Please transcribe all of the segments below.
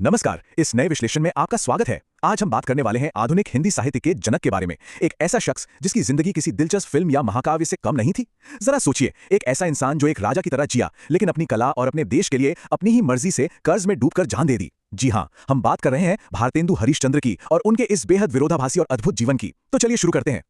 नमस्कार। इस नए विश्लेषण में आपका स्वागत है। आज हम बात करने वाले हैं आधुनिक हिंदी साहित्य के जनक के बारे में। एक ऐसा शख्स जिसकी जिंदगी किसी दिलचस्प फिल्म या महाकाव्य से कम नहीं थी। जरा सोचिए, एक ऐसा इंसान जो एक राजा की तरह जिया, लेकिन अपनी कला और अपने देश के लिए अपनी ही मर्जी से कर्ज में डूबकर जान दे दी। जी हाँ, हम बात कर रहे हैं भारतेंदु हरिश्चंद्र की और उनके इस बेहद विरोधाभासी और अद्भुत जीवन की। तो चलिए शुरू करते हैं।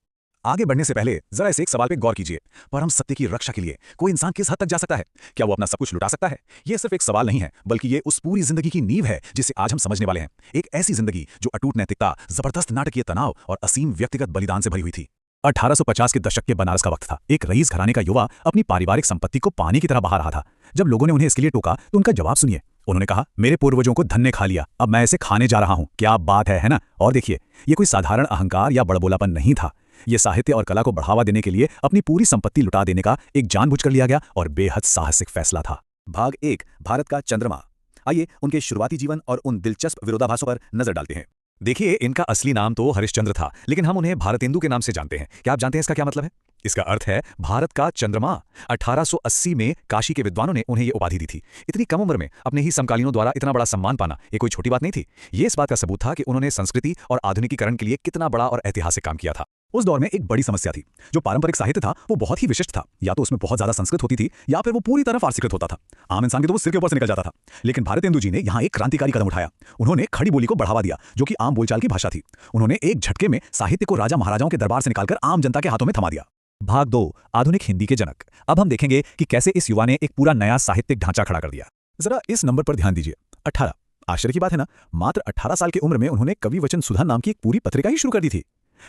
आगे बढ़ने से पहले जरा इस एक सवाल पे गौर कीजिए। परम सत्य की रक्षा के लिए कोई इंसान किस हद तक जा सकता है? क्या वो अपना सब कुछ लुटा सकता है? यह सिर्फ एक सवाल नहीं है, बल्कि ये उस पूरी जिंदगी की नींव है जिसे आज हम समझने वाले हैं। एक ऐसी जिंदगी जो अटूट नैतिकता, जबरदस्त नाटकीय तनाव और असीम व्यक्तिगत बलिदान से भरी हुई थी। 1850 के दशक के बनारस का वक्त था। एक रईस घराने का युवा अपनी पारिवारिक संपत्ति को पानी की तरह बहा रहा था। जब लोगों ने उन्हें इसके लिए टोका तो उनका जवाब सुनिए। उन्होंने कहा, मेरे पूर्वजों को धन ने खा लिया, अब मैं इसे खाने जा रहा हूं। क्या बात है ना? और देखिए, ये कोई साधारण अहंकार या बड़बोलापन नहीं था। ये साहित्य और कला को बढ़ावा देने के लिए अपनी पूरी संपत्ति लुटा देने का एक जानबूझकर लिया गया और बेहद साहसिक फैसला था। भाग 1, भारत का चंद्रमा। आइए उनके शुरुआती जीवन और उन दिलचस्प विरोधाभासों पर नजर डालते हैं। देखिए, इनका असली नाम तो हरिश्चंद्र था, लेकिन हम उन्हें भारतेंदु के नाम से जानते हैं। क्या आप जानते हैं इसका क्या मतलब है? इसका अर्थ है भारत का चंद्रमा। 1880 में काशी के विद्वानों ने उन्हें यह उपाधि दी थी। इतनी कम उम्र में अपने ही समकालीनों द्वारा इतना बड़ा सम्मान पाना ये कोई छोटी बात नहीं थी। ये इस बात का सबूत था कि उन्होंने संस्कृति और आधुनिकीकरण के लिए कितना बड़ा और ऐतिहासिक काम किया था। उस दौर में एक बड़ी समस्या थी। जो पारंपरिक साहित्य था वो बहुत ही विशिष्ट था। या तो उसमें बहुत ज्यादा संस्कृत होती थी या फिर वो पूरी तरह फारसीकृत होता था। आम इंसान के तो वो सिर के ऊपर से निकल जाता था। लेकिन भारतेंदु जी ने यहाँ एक क्रांतिकारी कदम उठाया। उन्होंने खड़ी बोली को बढ़ावा दिया, जो कि आम बोलचाल की भाषा थी। उन्होंने एक झटके में साहित्य को राजा महाराजाओं के दरबार से निकालकर आम जनता के हाथों में थमा दिया। भाग 2, आधुनिक हिंदी के जनक। अब हम देखेंगे कि कैसे इस युवा ने एक पूरा नया साहित्यिक ढांचा खड़ा कर दिया। जरा इस नंबर पर ध्यान दीजिए, 18। आश्चर्य की बात है ना, मात्र 18 साल की उम्र में उन्होंने कवि वचन सुधा नाम की एक पूरी पत्रिका ही शुरू कर दी थी।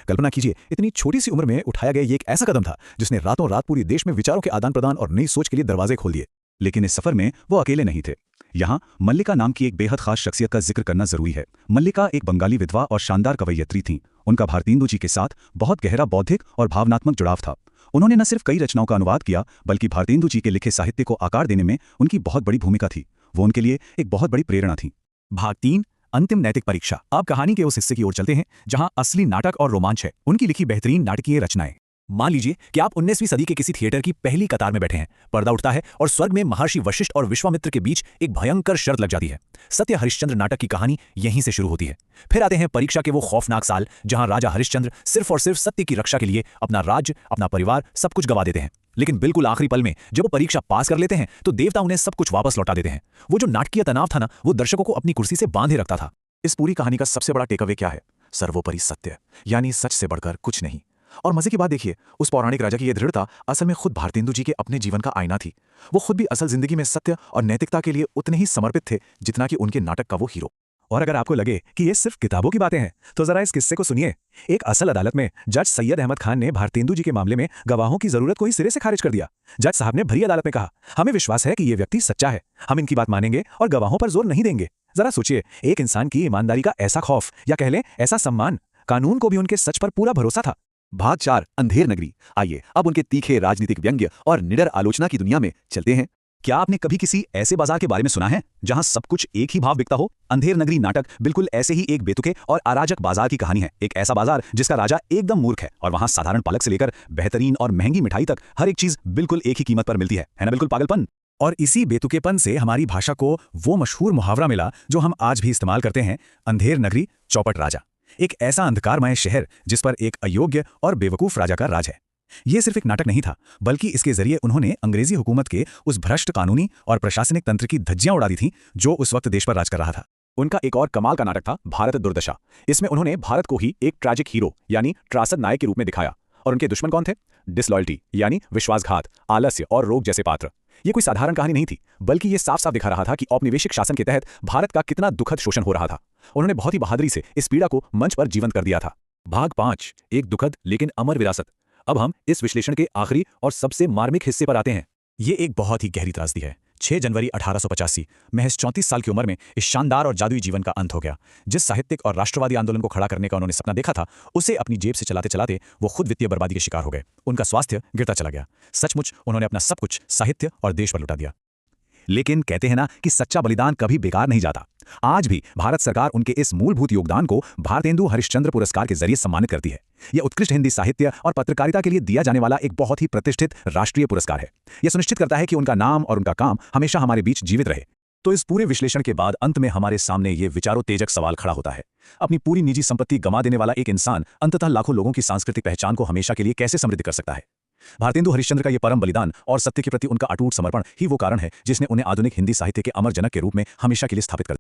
कल्पना कीजिए, इतनी छोटी सी उम्र में उठाया गया ये एक ऐसा कदम था जिसने रातों रात पूरी देश में विचारों के आदान प्रदान और नई सोच के लिए दरवाजे खोल दिए। लेकिन इस सफर में वो अकेले नहीं थे। यहाँ मल्लिका नाम की एक बेहद खास शख्सियत का जिक्र करना जरूरी है। मल्लिका एक बंगाली विधवा और शानदार कवयित्री थीं। उनका भारतेंदु जी के साथ बहुत गहरा बौद्धिक और भावनात्मक जुड़ाव था। उन्होंने न सिर्फ कई रचनाओं का अनुवाद किया, बल्कि भारतेंदु जी के लिखे साहित्य को आकार देने में उनकी बहुत बड़ी भूमिका थी। वो उनके लिए एक बहुत बड़ी प्रेरणा थी। भाग 3, अंतिम नैतिक परीक्षा। अब कहानी के उस हिस्से की ओर चलते हैं जहां असली नाटक और रोमांच है। उनकी लिखी बेहतरीन नाटकीय रचनाएं। मान लीजिए कि आप 19वीं सदी के किसी थिएटर की पहली कतार में बैठे हैं। पर्दा उठता है और स्वर्ग में महर्षि वशिष्ठ और विश्वामित्र के बीच एक भयंकर शर्त लग जाती है। सत्य हरिश्चंद्र नाटक की कहानी यहीं से शुरू होती है। फिर आते हैं परीक्षा के वो खौफनाक साल जहां राजा हरिश्चंद्र सिर्फ और सिर्फ सत्य की रक्षा के लिए अपना राज्य, अपना परिवार, सब कुछ गवा देते हैं। लेकिन बिल्कुल आखिरी पल में जब वो परीक्षा पास कर लेते हैं तो देवता उन्हें सब कुछ वापस लौटा देते हैं। वो जो नाटकीय तनाव था ना, वो दर्शकों को अपनी कुर्सी से बांधे रखता था। इस पूरी कहानी का सबसे बड़ा टेकअवे क्या है? सर्वोपरि सत्य, यानी सच से बढ़कर कुछ नहीं। और मजे की बात देखिए, उस पौराणिक राजा की यह दृढ़ता असल में खुद भारतेंदु जी के अपने जीवन का आईना थी। वो खुद भी असल जिंदगी में सत्य और नैतिकता के लिए उतने ही समर्पित थे जितना कि उनके नाटक का वो हीरो। और अगर आपको लगे कि ये सिर्फ किताबों की बातें हैं, तो जरा इस किस्से को सुनिए। एक असल अदालत में जज सैयद अहमद खान ने भारतेंदु जी के मामले में गवाहों की जरूरत को ही सिरे से खारिज कर दिया। जज साहब ने भरी अदालत में कहा, हमें विश्वास है कि ये व्यक्ति सच्चा है, हम इनकी बात मानेंगे और गवाहों पर जोर नहीं देंगे। जरा सोचिए, एक इंसान की ईमानदारी का ऐसा खौफ, या कह लें ऐसा सम्मान। कानून को भी उनके सच पर पूरा भरोसा था। भाग 4, अंधेर नगरी। आइए अब उनके तीखे राजनीतिक व्यंग्य और निडर आलोचना की दुनिया में चलते हैं। क्या आपने कभी किसी ऐसे बाजार के बारे में सुना है जहां सब कुछ एक ही भाव बिकता हो? अंधेर नगरी नाटक बिल्कुल ऐसे ही एक बेतुके और अराजक बाजार की कहानी है। एक ऐसा बाजार जिसका राजा एकदम मूर्ख है और वहां साधारण पालक से लेकर बेहतरीन और महंगी मिठाई तक हर एक चीज बिल्कुल एक ही कीमत पर मिलती है ना? बिल्कुल पागलपन। और इसी बेतुकेपन से हमारी भाषा को वो मशहूर मुहावरा मिला जो हम आज भी इस्तेमाल करते हैं, अंधेर नगरी चौपट राजा। एक ऐसा अंधकारमय शहर जिस पर एक अयोग्य और बेवकूफ राजा का राज है। ये सिर्फ एक नाटक नहीं था, बल्कि इसके जरिए उन्होंने अंग्रेजी हुकूमत के उस भ्रष्ट कानूनी और प्रशासनिक तंत्र की धज्जियां उड़ा दी थीं जो उस वक्त देश पर राज कर रहा था। उनका एक और कमाल का नाटक था भारत दुर्दशा। इसमें उन्होंने भारत को ही एक ट्रैजिक हीरो यानी त्रासद नायक के रूप में दिखाया। और उनके दुश्मन कौन थे? डिसलॉयल्टी यानी विश्वासघात, आलस्य और रोग जैसे पात्र। ये कोई साधारण कहानी नहीं थी, बल्कि ये साफ साफ दिखा रहा था कि औपनिवेशिक शासन के तहत भारत का कितना दुखद शोषण हो रहा था। उन्होंने बहुत ही बहादुरी से इस पीड़ा को मंच पर जीवंत कर दिया था। भाग 5, एक दुखद लेकिन अमर विरासत। अब हम इस विश्लेषण के आखिरी और सबसे मार्मिक हिस्से पर आते हैं। ये एक बहुत ही गहरी त्रासदी है। 6 जनवरी 1885 महज 34 साल की उम्र में इस शानदार और जादुई जीवन का अंत हो गया। जिस साहित्यिक और राष्ट्रवादी आंदोलन को खड़ा करने का उन्होंने सपना देखा था, उसे अपनी जेब से चलाते चलाते वो खुद वित्तीय बर्बादी के शिकार हो गए। उनका स्वास्थ्य गिरता चला गया। सचमुच उन्होंने अपना सब कुछ साहित्य और देश पर लुटा दिया। लेकिन कहते हैं ना कि सच्चा बलिदान कभी बेकार नहीं जाता। आज भी भारत सरकार उनके इस मूलभूत योगदान को भारतेंदु हरिश्चंद्र पुरस्कार के जरिए सम्मानित करती है। यह उत्कृष्ट हिंदी साहित्य और पत्रकारिता के लिए दिया जाने वाला एक बहुत ही प्रतिष्ठित राष्ट्रीय पुरस्कार है। यह सुनिश्चित करता है कि उनका नाम और उनका काम हमेशा हमारे बीच जीवित रहे। तो इस पूरे विश्लेषण के बाद अंत में हमारे सामने ये विचारोत्तेजक सवाल खड़ा होता है, अपनी पूरी निजी संपत्ति गंवा देने वाला एक इंसान अंततः लाखों लोगों की सांस्कृतिक पहचान को हमेशा के लिए कैसे समृद्ध कर सकता है? भारतेंदु हरिश्चंद्र का ये परम बलिदान और सत्य के प्रति उनका अटूट समर्पण ही वो कारण है जिसने उन्हें आधुनिक हिंदी साहित्य के अमर जनक के रूप में हमेशा के लिए स्थापित कर